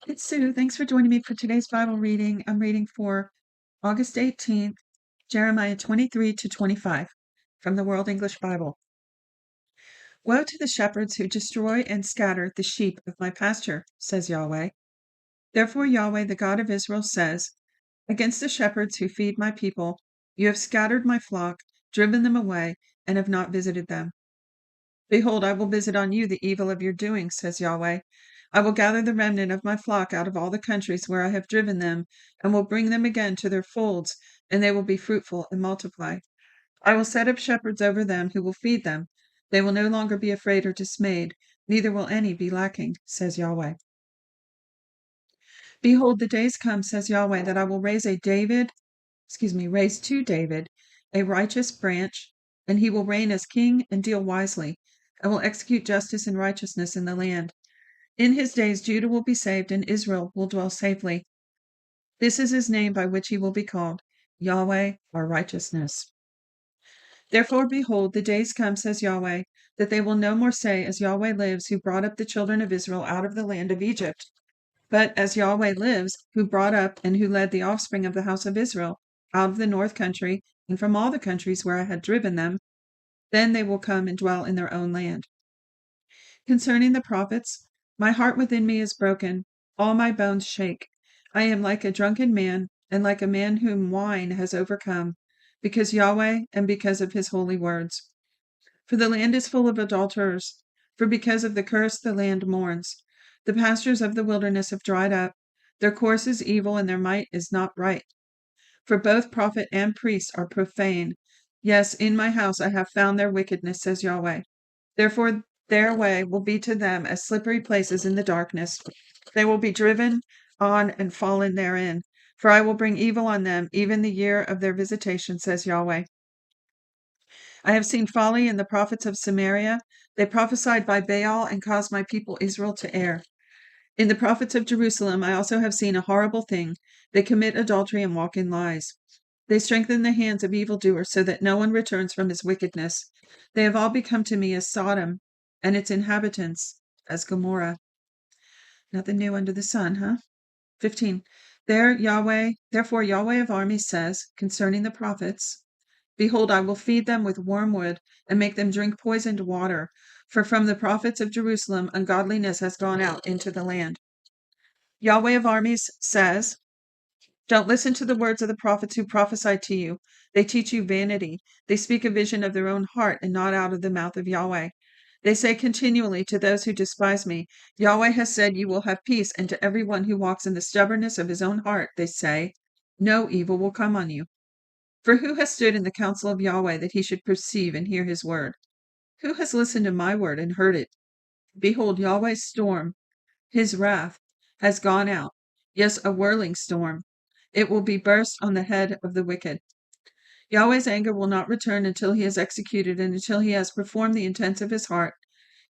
It's Sue. Thanks for joining me for today's Bible reading. I'm reading for August 18th, Jeremiah 23 to 25 from the World English Bible. Woe to the shepherds who destroy and scatter the sheep of my pasture, says Yahweh. Therefore Yahweh, the God of Israel, says, against the shepherds who feed my people, you have scattered my flock, driven them away, and have not visited them. Behold, I will visit on you the evil of your doing, says Yahweh. I will gather the remnant of my flock out of all the countries where I have driven them, and will bring them again to their folds, and they will be fruitful and multiply. I will set up shepherds over them who will feed them. They will no longer be afraid or dismayed, neither will any be lacking, says Yahweh. Behold, the days come, says Yahweh, that I will raise to David a righteous branch, and he will reign as king and deal wisely, and will execute justice and righteousness in the land. In his days Judah will be saved, and Israel will dwell safely. This is his name by which he will be called, Yahweh our righteousness. Therefore, behold, the days come, says Yahweh, that they will no more say, as Yahweh lives, who brought up the children of Israel out of the land of Egypt, but as Yahweh lives, who brought up and who led the offspring of the house of Israel out of the north country and from all the countries where I had driven them. Then they will come and dwell in their own land. Concerning the prophets, my heart within me is broken, all my bones shake. I am like a drunken man, and like a man whom wine has overcome, because Yahweh and because of his holy words. For the land is full of adulterers, for because of the curse the land mourns. The pastures of the wilderness have dried up, their course is evil, and their might is not right. For both prophet and priest are profane. Yes, in my house I have found their wickedness, says Yahweh. Therefore their way will be to them as slippery places in the darkness. They will be driven on and fallen therein. For I will bring evil on them, even the year of their visitation, says Yahweh. I have seen folly in the prophets of Samaria. They prophesied by Baal and caused my people Israel to err. In the prophets of Jerusalem I also have seen a horrible thing. They commit adultery and walk in lies. They strengthen the hands of evildoers so that no one returns from his wickedness. They have all become to me as Sodom, and its inhabitants as Gomorrah. Nothing new under the sun, huh? 15. Therefore Yahweh of armies says concerning the prophets, behold, I will feed them with wormwood and make them drink poisoned water, for from the prophets of Jerusalem ungodliness has gone out into the land. Yahweh of armies says, don't listen to the words of the prophets who prophesy to you. They teach you vanity. They speak a vision of their own heart and not out of the mouth of Yahweh. They say continually to those who despise me, Yahweh has said you will have peace, and to everyone who walks in the stubbornness of his own heart, they say, no evil will come on you. For who has stood in the counsel of Yahweh that he should perceive and hear his word? Who has listened to my word and heard it? Behold, Yahweh's storm, his wrath, has gone out. Yes, a whirling storm. It will be burst on the head of the wicked. Yahweh's anger will not return until he has executed and until he has performed the intents of his heart.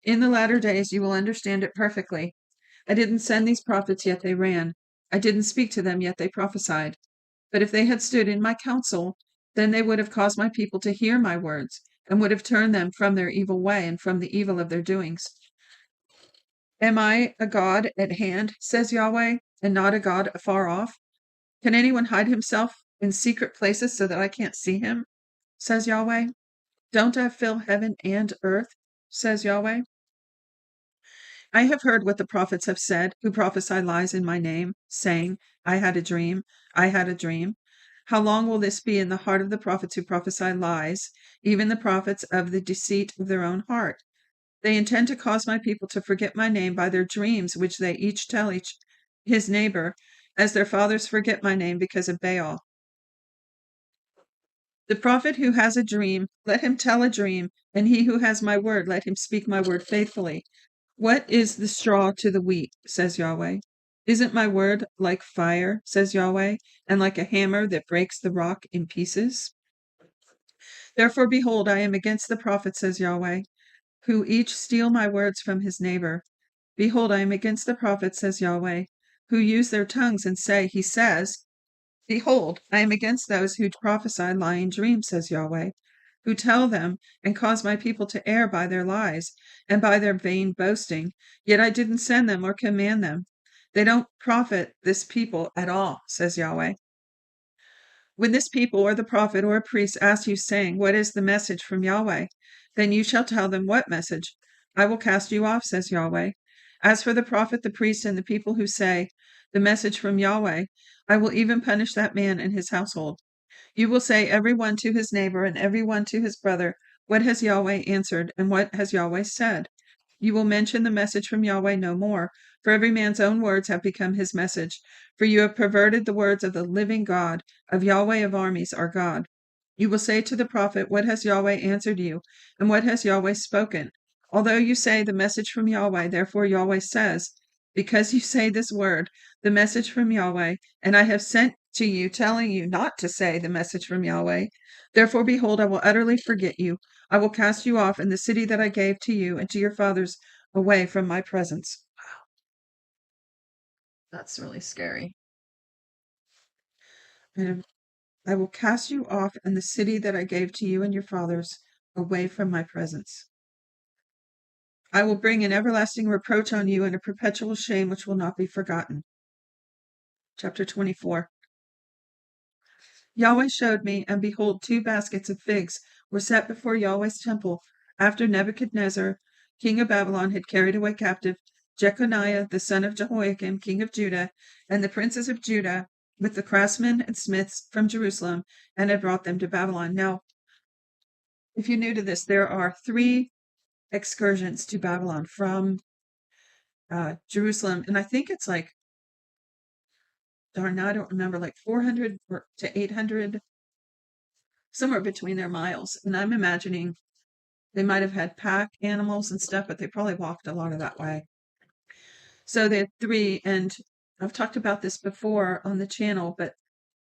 In the latter days you will understand it perfectly. I didn't send these prophets, yet they ran. I didn't speak to them, yet they prophesied. But if they had stood in my counsel, then they would have caused my people to hear my words, and would have turned them from their evil way and from the evil of their doings. Am I a God at hand, says Yahweh, and not a God afar off? Can anyone hide himself in secret places so that I can't see him? Says Yahweh. Don't I fill heaven and earth? Says Yahweh. I have heard what the prophets have said, who prophesy lies in my name, saying, I had a dream, I had a dream. How long will this be in the heart of the prophets who prophesy lies, even the prophets of the deceit of their own heart? They intend to cause my people to forget my name by their dreams, which they each tell his neighbor, as their fathers forget my name because of Baal. The prophet who has a dream, let him tell a dream, and he who has my word, let him speak my word faithfully. What is the straw to the wheat, says Yahweh? Isn't my word like fire, says Yahweh, and like a hammer that breaks the rock in pieces? Therefore, behold, I am against the prophets, says Yahweh, who each steal my words from his neighbor. Behold, I am against the prophets, says Yahweh, who use their tongues and say, he says. Behold, I am against those who prophesy lying dreams, says Yahweh, who tell them and cause my people to err by their lies and by their vain boasting. Yet I didn't send them or command them. They don't profit this people at all, says Yahweh. When this people or the prophet or a priest asks you, saying, What is the message from Yahweh? Then you shall tell them, What message? I will cast you off, says Yahweh. As for the prophet, the priest, and the people who say, The message from Yahweh, I will even punish that man and his household. You will say, every one to his neighbor and every one to his brother, What has Yahweh answered, and what has Yahweh said? You will mention the message from Yahweh no more, for every man's own words have become his message. For you have perverted the words of the living God, of Yahweh of armies, our God. You will say to the prophet, What has Yahweh answered you, and what has Yahweh spoken? Although you say the message from Yahweh, therefore Yahweh says, Because you say this word, the message from Yahweh, and I have sent to you, telling you not to say the message from Yahweh. Therefore, behold, I will utterly forget you. I will cast you off in the city that I gave to you and to your fathers away from my presence. That's really scary. And I will cast you off in the city that I gave to you and your fathers away from my presence. I will bring an everlasting reproach on you and a perpetual shame which will not be forgotten. Chapter 24. Yahweh showed me, and behold, 2 baskets of figs were set before Yahweh's temple, after Nebuchadnezzar, king of Babylon, had carried away captive Jeconiah, the son of Jehoiakim, king of Judah, and the princes of Judah, with the craftsmen and smiths from Jerusalem, and had brought them to Babylon. Now, if you're new to this, there are 3 excursions to Babylon from Jerusalem, and I think it's like, darn, now I don't remember, like 400 to 800, somewhere between their miles. And I'm imagining they might have had pack animals and stuff, but they probably walked a lot of that way. So they had 3, and I've talked about this before on the channel, but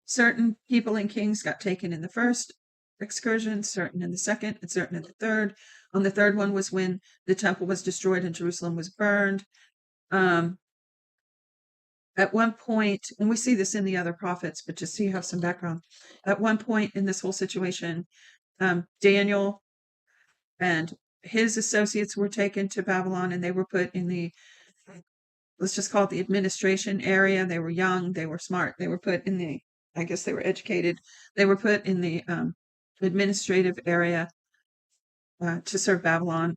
certain people and kings got taken in the first excursion, certain in the second, and certain in the third. On the third one was when the temple was destroyed and Jerusalem was burned. At one point, and we see this in the other prophets, but just so you have some background, at one point in this whole situation, Daniel and his associates were taken to Babylon, and they were put in the, let's just call it the administration area. They were young, they were smart, they were put in the, I guess they were educated, they were put in the administrative area to serve Babylon.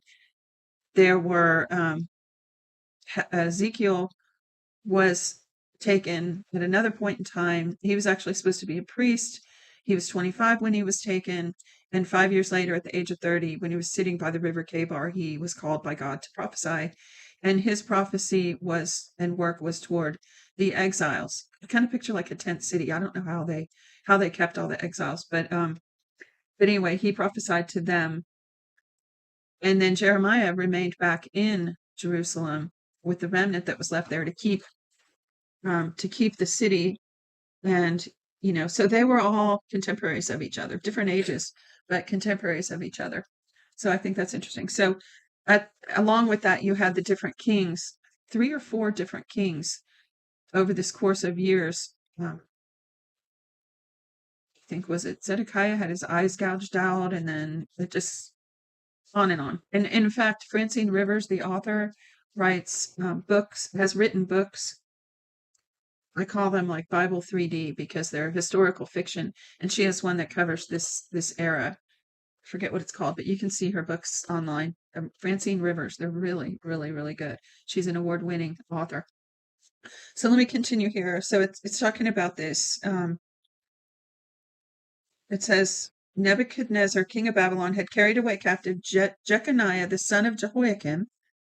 There were Ezekiel was taken at another point in time. He was actually supposed to be a priest. He was 25 when he was taken, and 5 years later, at the age of 30, when he was sitting by the river Kebar, he was called by God to prophesy. And his prophecy was and work was toward the exiles. I kind of picture like a tent city. I don't know how they kept all the exiles, but anyway, he prophesied to them. And then Jeremiah remained back in Jerusalem with the remnant that was left there to keep the city. And so they were all contemporaries of each other, different ages, but contemporaries of each other. So I think that's interesting. So along with that, you had the different kings, 3 or 4 different kings over this course of years. I think, was it Zedekiah had his eyes gouged out, and then it just on and on. And in fact, Francine Rivers, the author, writes books, has written books. I call them like Bible 3D because they're historical fiction, and she has one that covers this era. I forget what it's called, but you can see her books online. Francine Rivers, they're really, really, really good. She's an award-winning author. So let me continue here. So it's talking about this. It says Nebuchadnezzar, king of Babylon, had carried away captive Jeconiah, the son of Jehoiakim,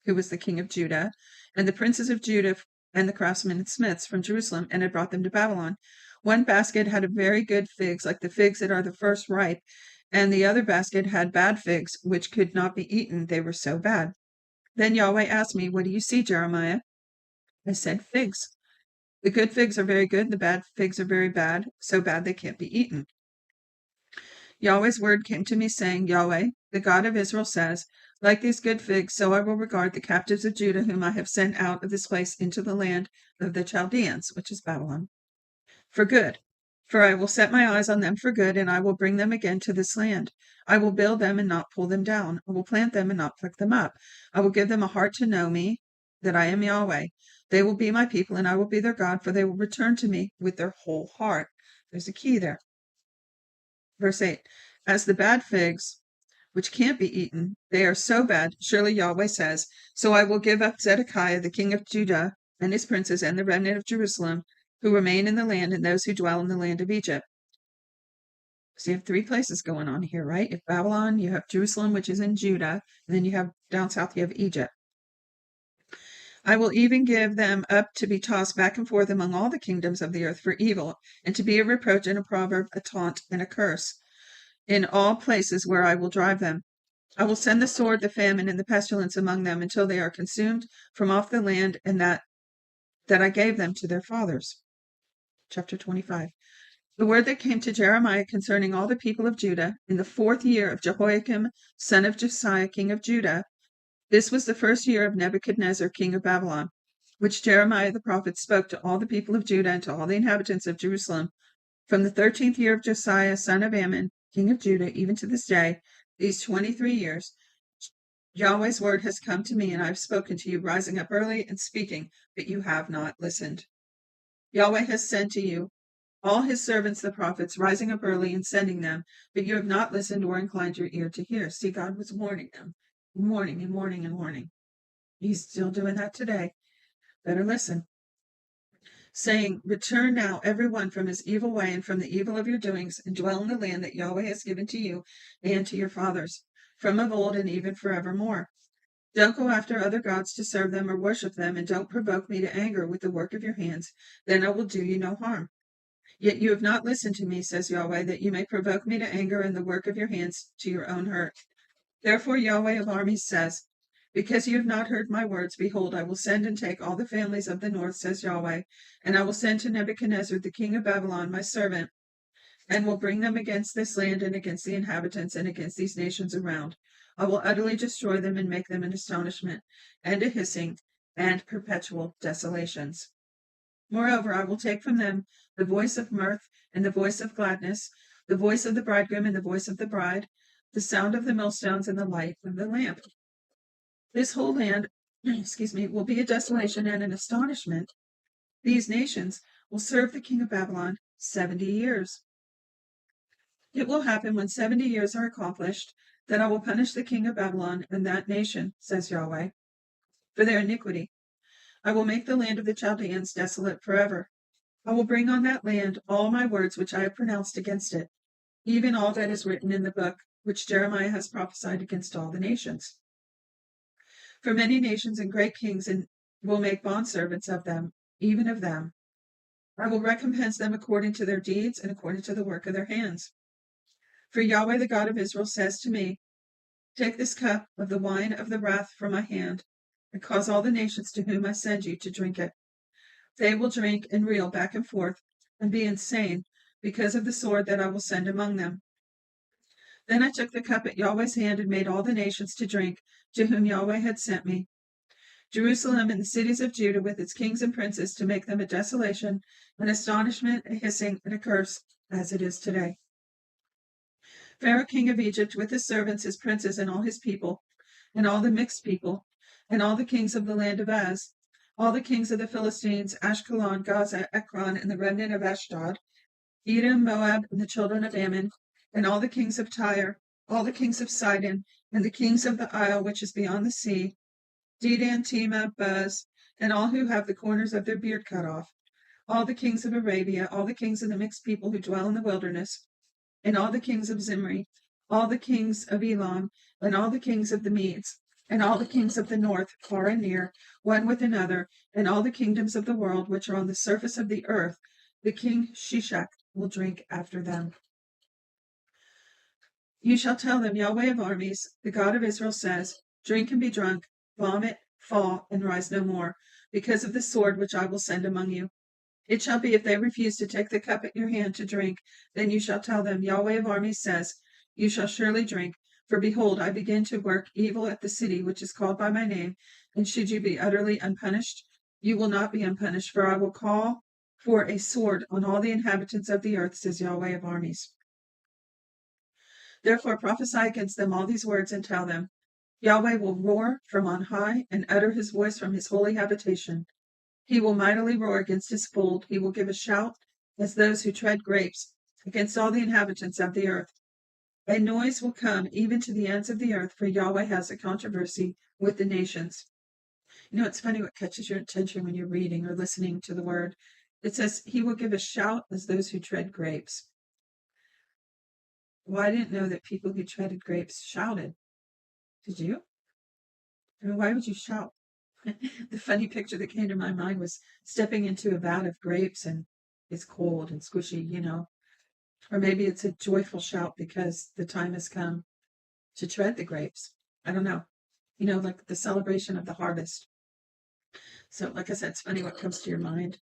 who was the king of Judah, and the princes of Judah and the craftsmen and smiths from Jerusalem, and had brought them to Babylon. One basket had very good figs, like the figs that are the first ripe, and the other basket had bad figs, which could not be eaten, they were so bad. Then Yahweh asked me, What do you see, Jeremiah? I said, Figs. The good figs are very good, the bad figs are very bad, so bad they can't be eaten. Yahweh's word came to me, saying, Yahweh, the God of Israel, says, Like these good figs, so I will regard the captives of Judah, whom I have sent out of this place into the land of the Chaldeans, which is Babylon, for good. For I will set my eyes on them for good, and I will bring them again to this land. I will build them and not pull them down. I will plant them and not pluck them up. I will give them a heart to know me, that I am Yahweh. They will be my people, and I will be their God, for they will return to me with their whole heart. There's a key there. Verse 8, as the bad figs, which can't be eaten, they are so bad, surely Yahweh says, so I will give up Zedekiah, the king of Judah, and his princes, and the remnant of Jerusalem, who remain in the land, and those who dwell in the land of Egypt. So you have three places going on here, right? You have Babylon, you have Jerusalem, which is in Judah, and then you have down south, you have Egypt. I will even give them up to be tossed back and forth among all the kingdoms of the earth for evil, and to be a reproach and a proverb, a taunt and a curse, in all places where I will drive them. I will send the sword, the famine, and the pestilence among them until they are consumed from off the land, and that I gave them to their fathers. Chapter 25. The word that came to Jeremiah concerning all the people of Judah in the 4th year of Jehoiakim, son of Josiah, king of Judah. This was the 1st year of Nebuchadnezzar, king of Babylon, which Jeremiah the prophet spoke to all the people of Judah and to all the inhabitants of Jerusalem. From the 13th year of Josiah, son of Ammon, king of Judah, even to this day, these 23 years, Yahweh's word has come to me, and I have spoken to you, rising up early and speaking, but you have not listened. Yahweh has sent to you all his servants, the prophets, rising up early and sending them, but you have not listened or inclined your ear to hear. See, God was warning them, warning and warning and warning. He's still doing that today. Better listen. Saying, return now, every one from his evil way and from the evil of your doings, and dwell in the land that Yahweh has given to you and to your fathers, from of old and even forevermore. Don't go after other gods to serve them or worship them, and don't provoke me to anger with the work of your hands. Then I will do you no harm. Yet you have not listened to me, says Yahweh, that you may provoke me to anger in the work of your hands to your own hurt. Therefore Yahweh of armies says, because you have not heard my words, behold, I will send and take all the families of the north, says Yahweh, and I will send to Nebuchadnezzar, the king of Babylon, my servant, and will bring them against this land and against the inhabitants and against these nations around. I will utterly destroy them and make them an astonishment and a hissing and perpetual desolations. Moreover, I will take from them the voice of mirth and the voice of gladness, the voice of the bridegroom and the voice of the bride, the sound of the millstones and the light of the lamp. This whole land, will be a desolation and an astonishment. These nations will serve the king of Babylon 70 years. It will happen when 70 years are accomplished that I will punish the king of Babylon and that nation, says Yahweh, for their iniquity. I will make the land of the Chaldeans desolate forever. I will bring on that land all my words which I have pronounced against it, even all that is written in the book which Jeremiah has prophesied against all the nations. For many nations and great kings will make bondservants of them, even of them. I will recompense them according to their deeds and according to the work of their hands. For Yahweh the God of Israel says to me, take this cup of the wine of the wrath from my hand, and cause all the nations to whom I send you to drink it. They will drink and reel back and forth and be insane because of the sword that I will send among them. Then I took the cup at Yahweh's hand and made all the nations to drink, to whom Yahweh had sent me. Jerusalem and the cities of Judah with its kings and princes, to make them a desolation, an astonishment, a hissing, and a curse, as it is today. Pharaoh king of Egypt with his servants, his princes, and all his people, and all the mixed people, and all the kings of the land of Az, all the kings of the Philistines, Ashkelon, Gaza, Ekron, and the remnant of Ashdod, Edom, Moab, and the children of Ammon, and all the kings of Tyre, all the kings of Sidon, and the kings of the isle which is beyond the sea, Dedan, Tema, Buz, and all who have the corners of their beard cut off, all the kings of Arabia, all the kings of the mixed people who dwell in the wilderness, and all the kings of Zimri, all the kings of Elam, and all the kings of the Medes, and all the kings of the north, far and near, one with another, and all the kingdoms of the world which are on the surface of the earth, the king Shishak will drink after them. You shall tell them, Yahweh of armies, the God of Israel says, drink and be drunk, vomit, fall, and rise no more, because of the sword which I will send among you. It shall be, if they refuse to take the cup at your hand to drink, then you shall tell them, Yahweh of armies says, you shall surely drink. For behold, I begin to work evil at the city which is called by my name, and should you be utterly unpunished, you will not be unpunished, for I will call for a sword on all the inhabitants of the earth, says Yahweh of armies. Therefore prophesy against them all these words, and tell them, Yahweh will roar from on high and utter his voice from his holy habitation. He will mightily roar against his fold. He will give a shout as those who tread grapes against all the inhabitants of the earth. A noise will come even to the ends of the earth, for Yahweh has a controversy with the nations. You know, it's funny what catches your attention when you're reading or listening to the word. It says, he will give a shout as those who tread grapes. Well, I didn't know that people who treaded grapes shouted. Did you? I mean, why would you shout? The funny picture that came to my mind was stepping into a vat of grapes and it's cold and squishy, you know. Or maybe it's a joyful shout because the time has come to tread the grapes. I don't know. You know, like the celebration of the harvest. So, like I said, it's funny what comes to your mind.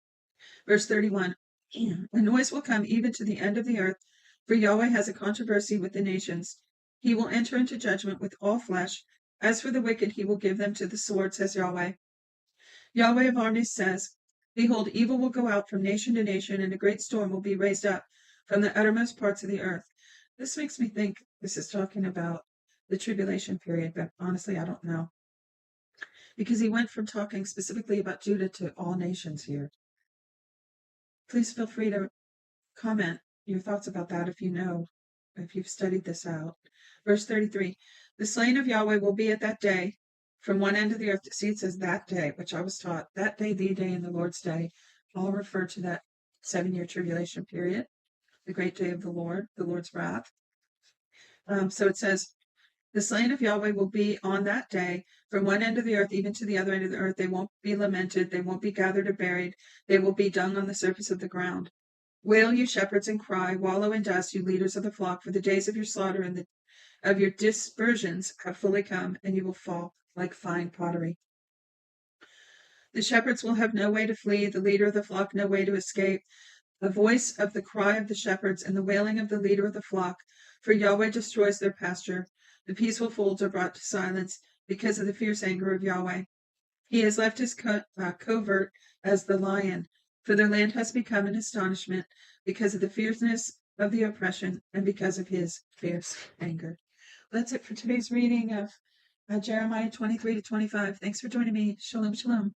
Verse 31, a noise will come even to the end of the earth, for Yahweh has a controversy with the nations. He will enter into judgment with all flesh. As for the wicked, he will give them to the sword, says Yahweh. Yahweh of armies says, behold, evil will go out from nation to nation, and a great storm will be raised up from the uttermost parts of the earth. This makes me think this is talking about the tribulation period, but honestly, I don't know. Because he went from talking specifically about Judah to all nations here. Please feel free to comment your thoughts about that if you know, if you've studied this out. Verse 33, the slain of Yahweh will be at that day from one end of the earth. See, it says that day, which I was taught, that day, the day, and the Lord's day, all refer to that 7-year tribulation period, the great day of the Lord's wrath. So it says, the slain of Yahweh will be on that day from one end of the earth even to the other end of the earth. They won't be lamented. They won't be gathered or buried. They will be dung on the surface of the ground. Wail, you shepherds, and cry. Wallow in dust, you leaders of the flock, for the days of your slaughter and of your dispersions have fully come, and you will fall like fine pottery. The shepherds will have no way to flee, the leader of the flock no way to escape. The voice of the cry of the shepherds and the wailing of the leader of the flock, for Yahweh destroys their pasture. The peaceful folds are brought to silence because of the fierce anger of Yahweh. He has left his covert as the lion, for their land has become an astonishment because of the fierceness of the oppression and because of his fierce anger. That's it for today's reading of Jeremiah 23 to 25. Thanks for joining me. Shalom, shalom.